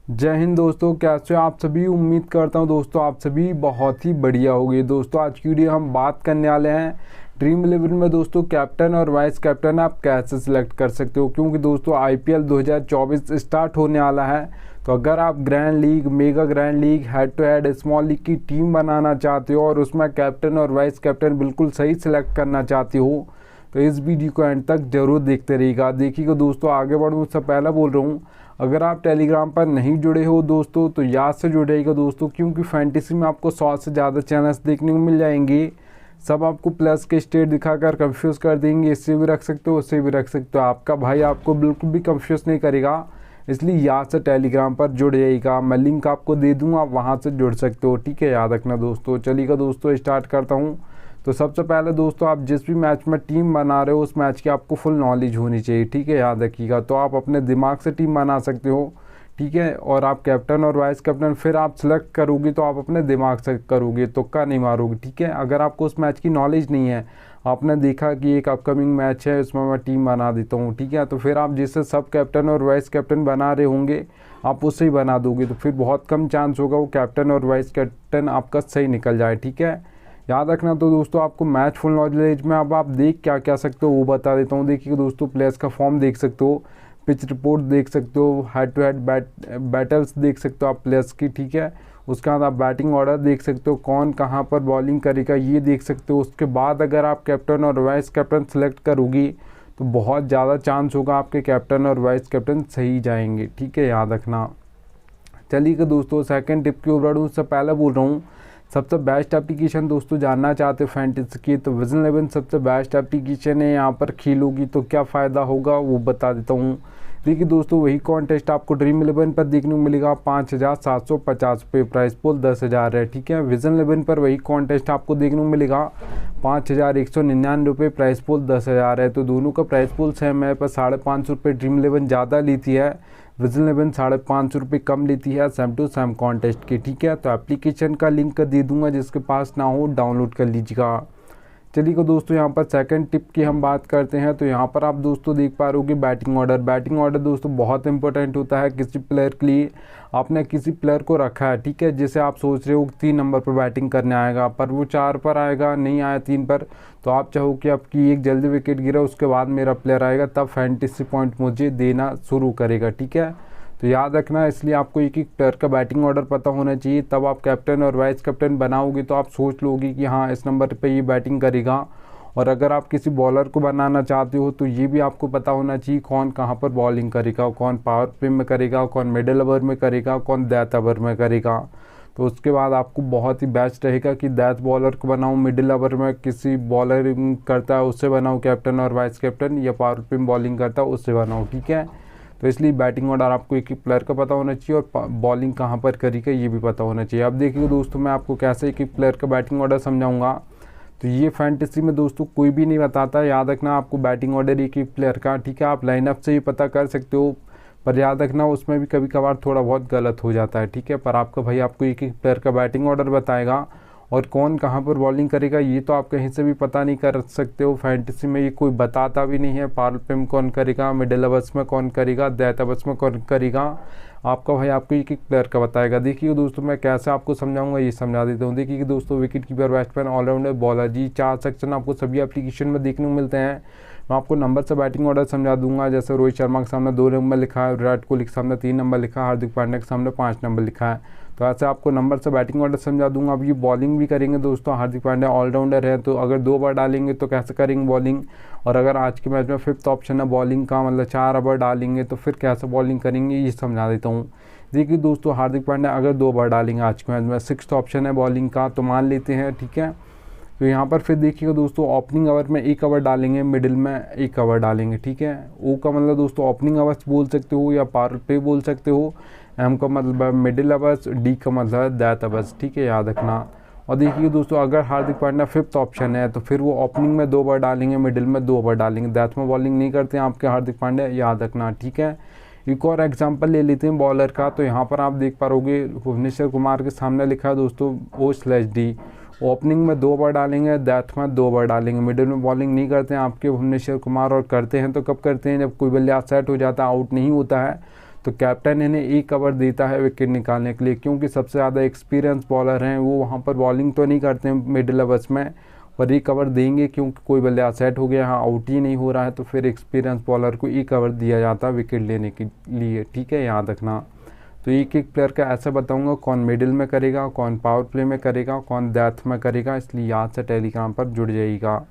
जय हिंद दोस्तों, कैसे हो आप सभी। उम्मीद करता हूं दोस्तों आप सभी बहुत ही बढ़िया होगी। दोस्तों आज की वीडियो हम बात करने वाले हैं ड्रीम 11 में दोस्तों कैप्टन और वाइस कैप्टन आप कैसे सिलेक्ट कर सकते हो, क्योंकि दोस्तों आईपीएल 2024 स्टार्ट होने वाला है। तो अगर आप grand league, mega grand league, head to head small league की टीम बनाना चाहते हो और उसमें कैप्टन और वाइस कैप्टन बिल्कुल सही सिलेक्ट करना चाहते हो तो इस वीडियो को एंड तक जरूर देखते रहिएगा। देखिएगा दोस्तों, आगे बढ़ूँ उससे पहले बोल रहा हूँ, अगर आप टेलीग्राम पर नहीं जुड़े हो दोस्तों तो याद से जुड़ेगा दोस्तों, क्योंकि फैंटेसी में आपको 100 से ज़्यादा चैनल्स देखने को मिल जाएंगे। सब आपको प्लस के स्टेट दिखाकर कंफ्यूज कर देंगे। इससे भी रख सकते हो, उससे भी रख सकते हो। आपका भाई आपको बिल्कुल भी कंफ्यूज नहीं करेगा, इसलिए याद से टेलीग्राम पर जुड़ जाइएगा। मैं लिंक आपको दे दूँगा, आप वहाँ से जुड़ सकते हो। ठीक है, याद रखना दोस्तों। चलिएगा दोस्तों, स्टार्ट करता हूँ। तो सबसे पहले दोस्तों, आप जिस भी मैच में टीम बना रहे हो उस मैच की आपको फुल नॉलेज होनी चाहिए। ठीक है, याद रखिएगा। तो आप अपने दिमाग से टीम बना सकते हो। ठीक है, और आप कैप्टन और वाइस कैप्टन फिर आप सिलेक्ट करोगे तो आप अपने दिमाग से करोगे, तुक्का नहीं मारोगे। ठीक है, अगर आपको उस मैच की नॉलेज नहीं है, आपने देखा कि एक अपकमिंग मैच है उसमें मैं टीम बना देता हूँ, ठीक है, तो फिर आप जिससे सब कैप्टन और वाइस कैप्टन बना रहे होंगे आप उससे ही बना दोगे, तो फिर बहुत कम चांस होगा वो कैप्टन और वाइस कैप्टन आपका सही निकल जाए। ठीक है, याद रखना। तो दोस्तों आपको मैच फुल नॉलेज में अब आप देख क्या क्या सकते हो वो बता देता हूँ। देखिए दोस्तों, प्लेयर्स का फॉर्म देख सकते हो, पिच रिपोर्ट देख सकते हो, हेड टू हेड बैटल्स देख सकते हो आप प्लेयर्स की। ठीक है, उसके बाद आप बैटिंग ऑर्डर देख सकते हो, कौन कहाँ पर बॉलिंग करेगा ये देख सकते हो। उसके बाद अगर आप कैप्टन और वाइस कैप्टन सेलेक्ट करोगी तो बहुत ज़्यादा चांस होगा आपके कैप्टन और वाइस कैप्टन सही जाएंगे। ठीक है, याद रखना। चलिए दोस्तों, सेकंड टिप की ओर बढ़ूँ उससे पहले बोल रहा हूँ, सबसे बेस्ट एप्लीकेशन दोस्तों जानना चाहते हो फैंटेसी की तो विजन 11 सबसे बेस्ट एप्लीकेशन है। यहाँ पर खेलोगी तो क्या फ़ायदा होगा वो बता देता हूँ। देखिए दोस्तों, वही कॉन्टेस्ट आपको ड्रीम 11 पर देखने को मिलेगा। 5,750 रुपये, प्राइस पोल 10,000 है। ठीक है, विजन 11 पर वही कॉन्टेस्ट आपको देखने को मिलेगा। 5,199 रुपये, प्राइस पोल 10,000 है। तो दोनों का प्राइस पोल सेम है, पर 550 रुपये ड्रीम 11 ज़्यादा लेती है, विजन 11 550 रुपये कम लेती है सेम टू सेम कॉन्टेस्ट की। ठीक है, तो एप्लीकेशन का लिंक दे दूंगा, जिसके पास ना हो डाउनलोड कर लीजिएगा। चलिए दोस्तों, यहाँ पर सेकंड टिप की हम बात करते हैं। तो यहाँ पर आप दोस्तों देख पा रहे हो कि बैटिंग ऑर्डर। बैटिंग ऑर्डर दोस्तों बहुत इंपॉर्टेंट होता है किसी प्लेयर के लिए। आपने किसी प्लेयर को रखा है, ठीक है, जैसे आप सोच रहे हो 3 नंबर पर बैटिंग करने आएगा, पर वो 4 पर आएगा, नहीं आया 3 पर, तो आप चाहो कि आपकी एक जल्दी विकेट गिरा उसके बाद मेरा प्लेयर आएगा, तब फैंटेसी पॉइंट मुझे देना शुरू करेगा। ठीक है, तो याद रखना, इसलिए आपको एक एक प्लेयर का बैटिंग ऑर्डर पता होना चाहिए, तब आप कैप्टन और वाइस कैप्टन बनाओगे तो आप सोच लोगे कि हाँ इस नंबर पे ये बैटिंग करेगा। और अगर आप किसी बॉलर को बनाना चाहते हो तो ये भी आपको पता होना चाहिए कौन कहाँ पर बॉलिंग करेगा, कौन पावर प्ले में करेगा, कौन मिडिल ओवर में करेगा, कौन डेथ ओवर में करेगा। तो उसके बाद आपको बहुत ही बेस्ट रहेगा कि डेथ बॉलर को बनाऊँ, मिडिल ओवर में किसी बॉलर करता है उससे बनाऊँ कैप्टन और वाइस कैप्टन, या पावर प्ले में बॉलिंग करता है उससे बनाऊँ। ठीक है, तो इसलिए बैटिंग ऑर्डर आपको एक एक प्लेयर का पता होना चाहिए और बॉलिंग कहाँ पर करेगा ये भी पता होना चाहिए। अब देखिए दोस्तों, मैं आपको कैसे एक एक प्लेयर का बैटिंग ऑर्डर समझाऊंगा। तो ये फैंटेसी में दोस्तों कोई भी नहीं बताता, याद रखना आपको बैटिंग ऑर्डर एक एक प्लेयर का। ठीक है, आप लाइनअप से ही पता कर सकते हो, पर याद रखना उसमें भी कभी कभार थोड़ा बहुत गलत हो जाता है। ठीक है, पर आपका भाई आपको एक एक प्लेयर का बैटिंग ऑर्डर बताएगा, और कौन कहाँ पर बॉलिंग करेगा ये तो आप कहीं से भी पता नहीं कर सकते हो। फैंटेसी में ये कोई बताता भी नहीं है, पावर प्ले में कौन करेगा, मिडिल ओवर्स में कौन करेगा, डेथ ओवर्स में कौन करेगा, आपका भाई आपको एक एक प्लेयर का बताएगा। देखिए दोस्तों, मैं कैसे आपको समझाऊंगा ये समझा देता हूँ। देखिए दोस्तों, wicket keeper, batsman, allrounder, bowler, G 4 section आपको सभी एप्लीकेशन में देखने को मिलते हैं। मैं आपको नंबर से बैटिंग ऑर्डर समझा दूंगा। जैसे रोहित शर्मा के सामने 2 नंबर लिखा है, विराट कोहली के सामने 3 नंबर लिखा है, हार्दिक पांड्या के सामने 5 नंबर लिखा है, तो ऐसे आपको नंबर से बैटिंग ऑर्डर समझा दूंगा। अब ये बॉलिंग भी करेंगे दोस्तों, हार्दिक पांड्या ऑलराउंडर है, तो अगर 2 ओवर डालेंगे तो कैसे करेंगे बॉलिंग, और अगर आज के मैच में 5th ऑप्शन है बॉलिंग का, मतलब 4 ओवर डालेंगे तो फिर कैसे बॉलिंग करेंगे ये समझा देता हूँ। देखिए दोस्तों, हार्दिक पांड्या अगर 2 ओवर डालेंगे आज के मैच में, 6th ऑप्शन है बॉलिंग का, तो मान लेते हैं। ठीक है, तो यहाँ पर फिर देखिएगा दोस्तों, ओपनिंग ओवर में 1 ओवर डालेंगे, मिडिल में 1 ओवर डालेंगे। ठीक है, ओ का मतलब दोस्तों ओपनिंग ओवर्स बोल सकते हो या पावर प्ले बोल सकते हो, एम का मतलब मिडिल ओवर्स, डी का मतलब डेथ ओवर्स। ठीक है, याद रखना। और देखिए दोस्तों, अगर हार्दिक पांड्या 5th ऑप्शन है तो फिर वो ओपनिंग में 2 ओवर डालेंगे, मिडिल में 2 ओवर डालेंगे, डेथ में बॉलिंग नहीं करते हैं आपके हार्दिक पांड्या, याद रखना। ठीक है, एक और एग्जांपल ले लेते हैं बॉलर का। तो यहाँ पर आप देख पा रहोगे भुवनेश्वर कुमार के सामने लिखा है दोस्तों O/D, ओपनिंग में 2 ओवर डालेंगे, डेथ में 2 ओवर डालेंगे, मिडिल में बॉलिंग नहीं करते हैं आपके भुवनेश्वर कुमार, और करते हैं तो कब करते हैं जब कोई बल्लेबाज सेट हो जाता है, आउट नहीं होता है, तो कैप्टन इन्हें एक ओवर देता है विकेट निकालने के लिए, क्योंकि सबसे ज़्यादा एक्सपीरियंस बॉलर हैं वो वहाँ पर बॉलिंग तो नहीं करते हैं मिडिल ओवर्स में, और एक ओवर देंगे क्योंकि कोई बल्ला सेट हो गया, यहाँ आउट ही नहीं हो रहा है, तो फिर एक्सपीरियंस बॉलर को एक ओवर दिया जाता है विकेट लेने के लिए। ठीक है, याद रखना। तो एक एक प्लेयर का ऐसा बताऊंगा कौन मिडिल में करेगा, कौन पावर प्ले में करेगा, कौन डेथ में करेगा, इसलिए याद से टेलीग्राम पर जुड़ जाइएगा।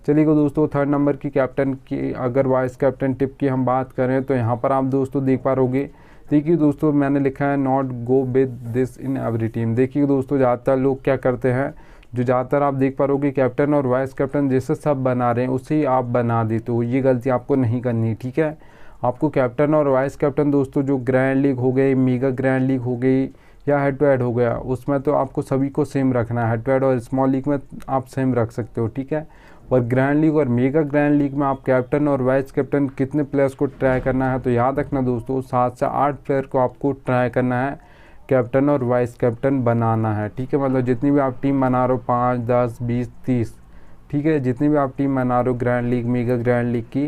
चलिएगा दोस्तों, थर्ड नंबर की कैप्टन की अगर वाइस कैप्टन टिप की हम बात करें तो यहाँ पर आप दोस्तों देख पा रहोगे। देखिए दोस्तों, मैंने लिखा है not go with this in every team. देखिए दोस्तों, ज़्यादातर लोग क्या करते हैं, जो ज़्यादातर आप देख पा रहोगे कैप्टन और वाइस कैप्टन जैसे सब बना रहे हैं उसे ही आप बना देते हो, ये गलती आपको नहीं करनी। ठीक है, आपको कैप्टन और वाइस कैप्टन दोस्तों जो ग्रैंड लीग हो गई, मेगा ग्रैंड लीग हो गई या हेड टू हेड हो गया, उसमें तो आपको सभी को सेम रखना है। हेड टू हेड और स्मॉल लीग में आप सेम रख सकते हो। ठीक है, और ग्रैंड लीग और मेगा ग्रैंड लीग में आप कैप्टन और वाइस कैप्टन कितने प्लेयर्स को ट्राई करना है, तो याद रखना दोस्तों 7 से 8 प्लेयर को आपको ट्राई करना है, कैप्टन और वाइस कैप्टन बनाना है। ठीक है, मतलब जितनी भी आप टीम बना रहे हो 5, 10, 20, 30, ठीक है, जितनी भी आप टीम बना रहे हो grand league mega grand league की,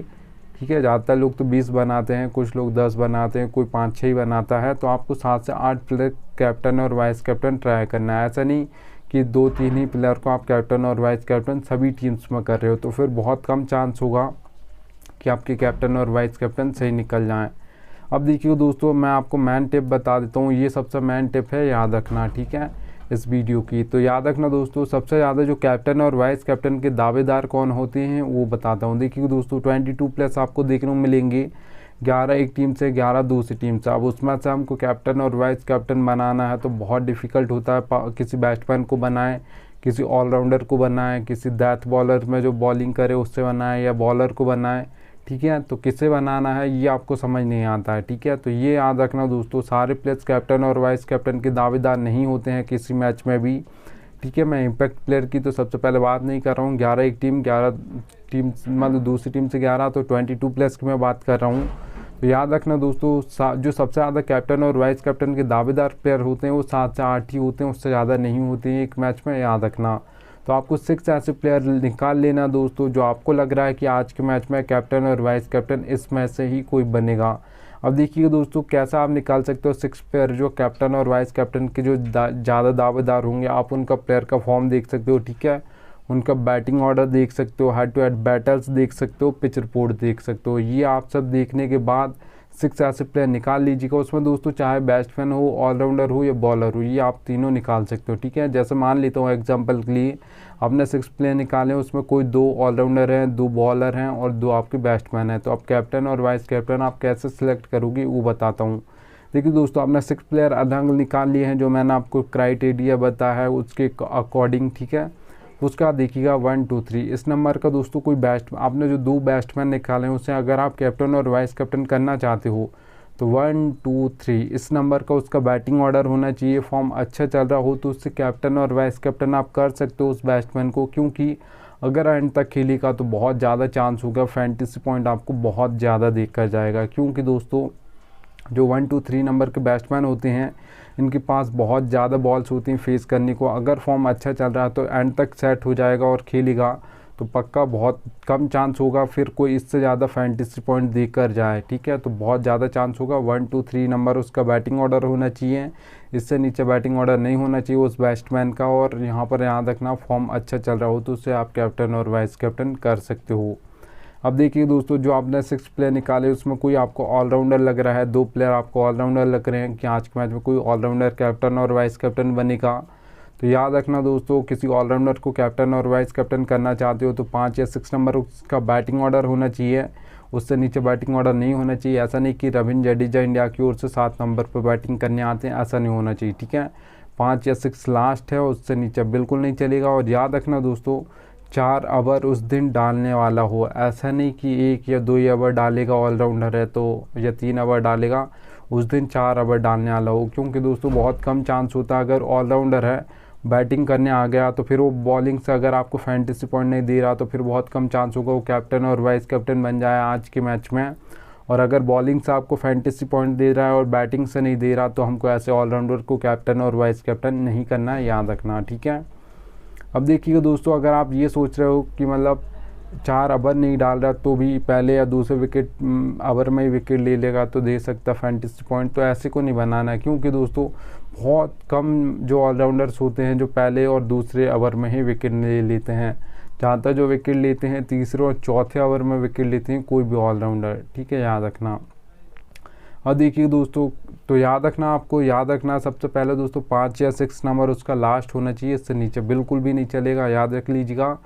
ठीक है, ज़्यादातर लोग तो 20 बनाते हैं, कुछ लोग 10 बनाते हैं, कोई 5-6 ही बनाता है, तो आपको 7 से 8 प्लेयर कैप्टन और वाइस कैप्टन ट्राई करना है। ऐसा नहीं कि 2-3 ही प्लेयर को आप कैप्टन और वाइस कैप्टन सभी टीम्स में कर रहे हो, तो फिर बहुत कम चांस होगा कि आपके कैप्टन और वाइस कैप्टन सही निकल जाएं। अब देखिए दोस्तों, मैं आपको मैन टिप बता देता हूँ, ये सबसे मैन टिप है, याद रखना। ठीक है, इस वीडियो की तो याद रखना दोस्तों, सबसे ज़्यादा जो कैप्टन और वाइस कैप्टन के दावेदार कौन होते हैं वो बताता हूँ। देखिए दोस्तों, 22 प्लेयर्स आपको देखने को मिलेंगे, 11 एक टीम से, 11 दूसरी टीम से। अब उसमें से हमको कैप्टन और वाइस कैप्टन बनाना है तो बहुत डिफ़िकल्ट होता है। किसी बैट्समैन को बनाएं, किसी ऑलराउंडर को बनाएं, किसी डेथ बॉलर में जो बॉलिंग करे उससे बनाएं, या बॉलर को बनाएं। ठीक है, तो किसे बनाना है ये आपको समझ नहीं आता है। ठीक है, तो ये याद रखना दोस्तों, सारे प्लेयर्स कैप्टन और वाइस कैप्टन के दावेदार नहीं होते हैं किसी मैच में भी। ठीक है, मैं इम्पैक्ट प्लेयर की तो सबसे पहले बात नहीं कर रहा हूँ, 11 एक टीम, 11 टीम मतलब दूसरी टीम से 11, तो 22 प्लेयर्स की मैं बात कर रहा हूँ। तो याद रखना दोस्तों, जो सबसे ज़्यादा कैप्टन और वाइस कैप्टन के दावेदार प्लेयर होते हैं वो 7 से 8 ही होते हैं, उससे ज़्यादा नहीं होते हैं एक मैच में, याद रखना। तो आपको 6 ऐसे प्लेयर निकाल लेना दोस्तों जो आपको लग रहा है कि आज के मैच में कैप्टन और वाइस कैप्टन इस मैच से ही कोई बनेगा। अब देखिए दोस्तों, कैसा आप निकाल सकते हो 6 प्लेयर जो कैप्टन और वाइस कैप्टन के जो ज़्यादा दावेदार होंगे। आप उनका प्लेयर का फॉर्म देख सकते हो, ठीक है, उनका बैटिंग ऑर्डर देख सकते हो, हेड टू हेड बैटल्स देख सकते हो, पिच रिपोर्ट देख सकते हो। ये आप सब देखने के बाद 6 ऐसे प्लेयर निकाल लीजिएगा। उसमें दोस्तों चाहे बैट्समैन हो, ऑलराउंडर हो या बॉलर हो, ये आप तीनों निकाल सकते हो। ठीक है, जैसे मान लेता हूँ एग्जांपल के लिए आपने 6 प्लेयर निकाले, उसमें कोई 2 ऑलराउंडर हैं, 2 बॉलर हैं और 2 आपके बैट्समैन हैं, तो अब कैप्टन और वाइस कैप्टन आप कैसे सिलेक्ट करोगे वो बताता हूँ। देखिए दोस्तों, आपने 6 प्लेयर अलग निकाल लिए हैं, जो मैंने आपको क्राइटेरिया बताया है उसके अकॉर्डिंग। ठीक है, उसका देखिएगा 1, 2, 3 इस नंबर का दोस्तों कोई आपने जो 2 बैट्समैन निकाले हैं उसे अगर आप कैप्टन और वाइस कैप्टन करना चाहते हो तो 1, 2, 3 इस नंबर का उसका बैटिंग ऑर्डर होना चाहिए। फॉर्म अच्छा चल रहा हो तो उससे कैप्टन और वाइस कैप्टन आप कर सकते हो उस बैट्समैन को, क्योंकि अगर एंड तक खेलेगा तो बहुत ज़्यादा चांस होगा, फैंटेसी पॉइंट आपको बहुत ज़्यादा देख कर जाएगा। क्योंकि दोस्तों जो 1, 2, 3 नंबर के बैट्समैन होते हैं इनके पास बहुत ज़्यादा बॉल्स होती हैं फेस करने को। अगर फॉर्म अच्छा चल रहा है तो एंड तक सेट हो जाएगा और खेलेगा तो पक्का बहुत कम चांस होगा फिर कोई इससे ज़्यादा फैंटेसी पॉइंट देकर जाए। ठीक है, तो बहुत ज़्यादा चांस होगा 1, 2, 3 नंबर उसका बैटिंग ऑर्डर होना चाहिए, इससे नीचे बैटिंग ऑर्डर नहीं होना चाहिए उस बैट्समैन का। और यहाँ पर याद रखना फॉर्म अच्छा चल रहा हो तो उससे आप कैप्टन और वाइस कैप्टन कर सकते हो। अब देखिए दोस्तों, जो आपने 6 प्लेयर निकाले उसमें कोई आपको ऑलराउंडर लग रहा है, 2 प्लेयर आपको ऑलराउंडर लग रहे हैं कि आज के मैच में कोई ऑलराउंडर कैप्टन और वाइस कैप्टन बनेगा, तो याद रखना दोस्तों किसी ऑलराउंडर को कैप्टन और वाइस कैप्टन करना चाहते हो तो 5 या 6 नंबर उसका बैटिंग ऑर्डर होना चाहिए, उससे नीचे बैटिंग ऑर्डर नहीं होना चाहिए। ऐसा नहीं कि रविंद्र जडेजा इंडिया की ओर से 7 नंबर पर बैटिंग करने आते हैं, ऐसा नहीं होना चाहिए। ठीक है, 5 या 6 लास्ट है, उससे नीचे बिल्कुल नहीं चलेगा। और याद रखना दोस्तों 4 ओवर उस दिन डालने वाला हो, ऐसा नहीं कि 1 या 2 ओवर डालेगा ऑलराउंडर है तो, या 3 ओवर डालेगा, उस दिन 4 ओवर डालने वाला हो। क्योंकि दोस्तों बहुत कम चांस होता है अगर ऑलराउंडर है बैटिंग करने आ गया तो फिर वो बॉलिंग से अगर आपको फैंटेसी पॉइंट नहीं दे रहा तो फिर बहुत कम चांस होगा वो कैप्टन और वाइस कैप्टन बन जाए आज के मैच में। और अगर बॉलिंग से आपको फैंटेसी पॉइंट दे रहा है और बैटिंग से नहीं दे रहा तो हमको ऐसे ऑलराउंडर को कैप्टन और वाइस कैप्टन नहीं करना है, याद रखना। ठीक है, अब देखिए दोस्तों, अगर आप ये सोच रहे हो कि मतलब 4 ओवर नहीं डाल रहा तो भी पहले या दूसरे विकेट ओवर में ही विकेट ले लेगा तो दे सकता फैंटेसी पॉइंट। तो ऐसे को नहीं बनाना है, क्योंकि दोस्तों बहुत कम जो ऑलराउंडर्स होते हैं जो पहले और दूसरे ओवर में ही विकेट ले लेते हैं। ज़्यादातर जो विकेट लेते हैं तीसरे और चौथे ओवर में विकेट लेते हैं कोई भी ऑलराउंडर, ठीक है, याद रखना। और देखिए दोस्तों, तो याद रखना सबसे पहले दोस्तों 5 या 6 नंबर उसका लास्ट होना चाहिए, इससे नीचे बिल्कुल भी नहीं चलेगा, याद रख लीजिएगा।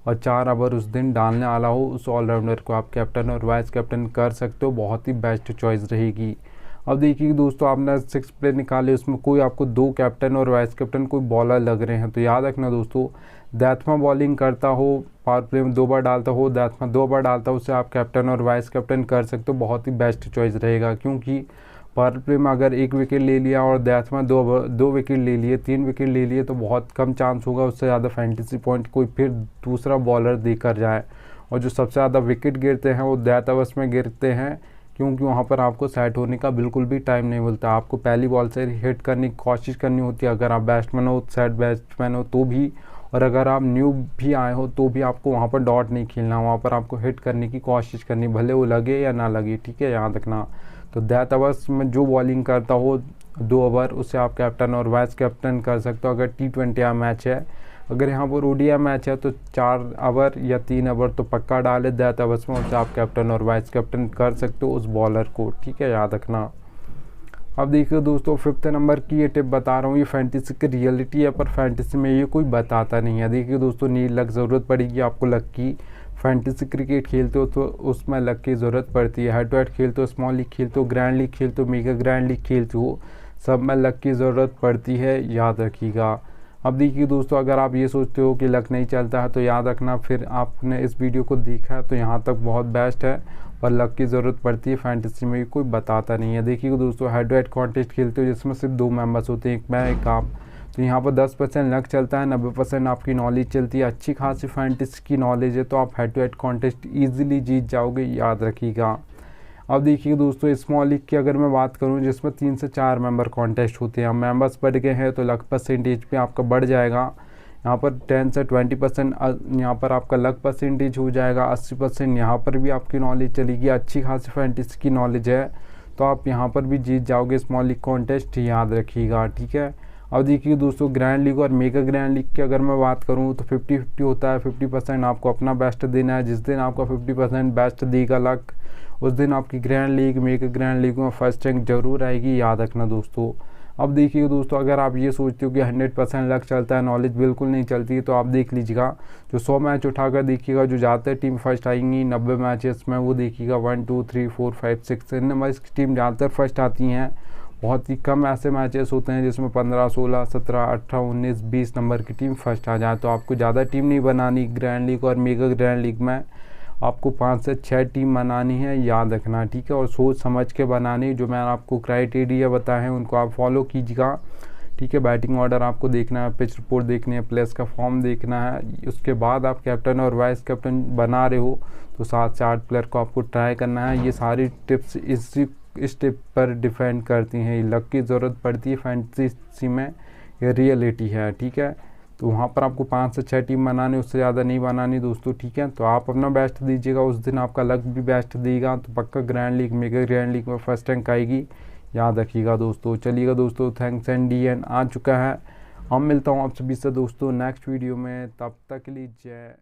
और 4 ओवर उस दिन डालने वाला हो उस ऑलराउंडर को आप कैप्टन और वाइस कैप्टन कर सकते हो, बहुत ही बेस्ट चॉइस रहेगी। अब देखिए दोस्तों, आपने 6 प्लेयर निकाले, उसमें कोई आपको 2 कैप्टन और वाइस कैप्टन कोई बॉलर लग रहे हैं, तो याद रखना दोस्तों, दैथमा बॉलिंग करता हो, पावर प्ले में 2 बार डालता हो, दैथमा 2 बार डालता हो, उससे आप कैप्टन और वाइस कैप्टन कर सकते हो, बहुत ही बेस्ट चॉइस रहेगा। क्योंकि पावर प्ले में अगर 1 विकेट ले लिया और दैथमा 2 विकेट ले लिए, 3 विकेट ले लिए, तो बहुत कम चांस होगा उससे ज़्यादा फैंटेसी पॉइंट कोई फिर दूसरा बॉलर देकर जाए। और जो सबसे ज़्यादा विकेट गिरते हैं वो दैथ ओवर्स में गिरते हैं, क्योंकि वहाँ पर आपको सेट होने का बिल्कुल भी टाइम नहीं मिलता। आपको पहली बॉल से हिट करने की कोशिश करनी होती है, अगर आप बैट्समैन हो, सेट बैट्समैन हो तो भी, और अगर आप न्यू भी आए हो तो भी आपको वहाँ पर डॉट नहीं खेलना, वहाँ पर आपको हिट करने की कोशिश करनी, भले वो लगे या ना लगे, ठीक है, याद रखना। तो दैट ओवर्स में जो बॉलिंग करता हो 2 ओवर, उससे आप कैप्टन और वाइस कैप्टन कर सकते हो। अगर T20 मैच है, अगर यहाँ पर ODI मैच है तो 4 ओवर या 3 ओवर तो पक्का डाले दैट ओवर्स में, उससे आप कैप्टन और वाइस कैप्टन कर सकते हो उस बॉलर को, ठीक है, याद रखना। अब देखिए दोस्तों, 5th नंबर की ये टिप बता रहा हूँ, ये फैंटेसी की रियलिटी है, पर फैंटेसी में ये कोई बताता नहीं है। देखिए दोस्तों, नी लक ज़रूरत पड़ेगी आपको, लक की। फैंटेसी क्रिकेट खेलते हो तो उसमें लक की ज़रूरत पड़ती है। हेड टू हेड खेलते हो, स्मॉल लीग खेलते हो, ग्रैंड लीग खेलते हो, मेगा ग्रैंड लीग खेलते हो, सब में लक की ज़रूरत पड़ती है, याद रखिएगा। अब देखिए दोस्तों, अगर आप ये सोचते हो कि लक नहीं चलता है तो याद रखना, फिर आपने इस वीडियो को देखा है तो यहाँ तक बहुत बेस्ट है, पर लक की ज़रूरत पड़ती है, फैंटेसी में कोई बताता नहीं है। देखिए दोस्तों, हेड टू हेड कॉन्टेस्ट खेलते हो जिसमें सिर्फ 2 मेंबर्स होते हैं, एक मैं एक आप, तो यहाँ पर 10% लक चलता है, 90% आपकी नॉलेज चलती है। अच्छी खासी फैंटेसी की नॉलेज है तो आप head to head contest easily जीत जाओगे, याद रखिएगा। अब देखिए दोस्तों, स्मॉल लीग की अगर मैं बात करूं जिसमें 3 से 4 मेंबर कॉन्टेस्ट होते हैं, अब मेंबर्स बढ़ गए हैं तो लक परसेंटेज पे आपका बढ़ जाएगा। यहाँ पर 10 से 20% यहाँ पर आपका लक परसेंटेज हो जाएगा, 80% यहाँ पर भी आपकी नॉलेज चलेगी। अच्छी खासी फैंटेसी की नॉलेज है तो आप यहाँ पर भी जीत जाओगे स्मॉल लीग कॉन्टेस्ट, याद रखिएगा, ठीक है। अब देखिए दोस्तों, ग्रैंड लीग और मेगा ग्रैंड लीग की अगर मैं बात करूँ तो 50-50 होता है। 50% आपको अपना बेस्ट देना है, जिस दिन आपका 50% बेस्ट देगा लक, उस दिन आपकी grand league mega grand league में फर्स्ट रैंक जरूर आएगी, याद रखना दोस्तों। अब देखिए दोस्तों, अगर आप ये सोचते हो कि 100% लक चलता है, नॉलेज बिल्कुल नहीं चलती, तो आप देख लीजिएगा, जो 100 मैच उठाकर देखिएगा, जो ज़्यादातर टीम फर्स्ट आएंगी 90 मैचेस में, वो देखिएगा 1 2 3 4 5 6 इन नंबर की टीम ज़्यादातर फर्स्ट आती हैं। बहुत ही कम ऐसे मैचेस होते हैं जिसमें 15 16 17 18 19 20 नंबर की टीम फर्स्ट आ जाए। तो आपको ज़्यादा टीम नहीं बनानी ग्रैंड लीग और मेगा ग्रैंड लीग में, आपको 5 से 6 टीम बनानी है, याद रखना, ठीक है। और सोच समझ के बनानी, जो मैंने आपको क्राइटेरिया बताए हैं उनको आप फॉलो कीजिएगा, ठीक है। बैटिंग ऑर्डर आपको देखना है, पिच रिपोर्ट देखनी है, प्लेयर्स का फॉर्म देखना है, उसके बाद आप कैप्टन और वाइस कैप्टन बना रहे हो तो 7 से 8 प्लेयर को आपको ट्राई करना है। ये सारी टिप्स इस टिप पर डिपेंड करती हैं, लक की ज़रूरत पड़ती है फैंटेसी में, ये रियलिटी है, ठीक है। तो वहाँ पर आपको 5 से 6 टीम बनानी, उससे ज़्यादा नहीं बनानी दोस्तों, ठीक है। तो आप अपना बेस्ट दीजिएगा, उस दिन आपका लक भी बेस्ट देगा तो पक्का grand league mega grand league में फर्स्ट रैंक आएगी, याद रखिएगा दोस्तों। चलिएगा दोस्तों, थैंक्स एंड DN आ चुका है, हम मिलता हूँ आप सभी से दोस्तों नेक्स्ट वीडियो में, तब तक के लिए जय।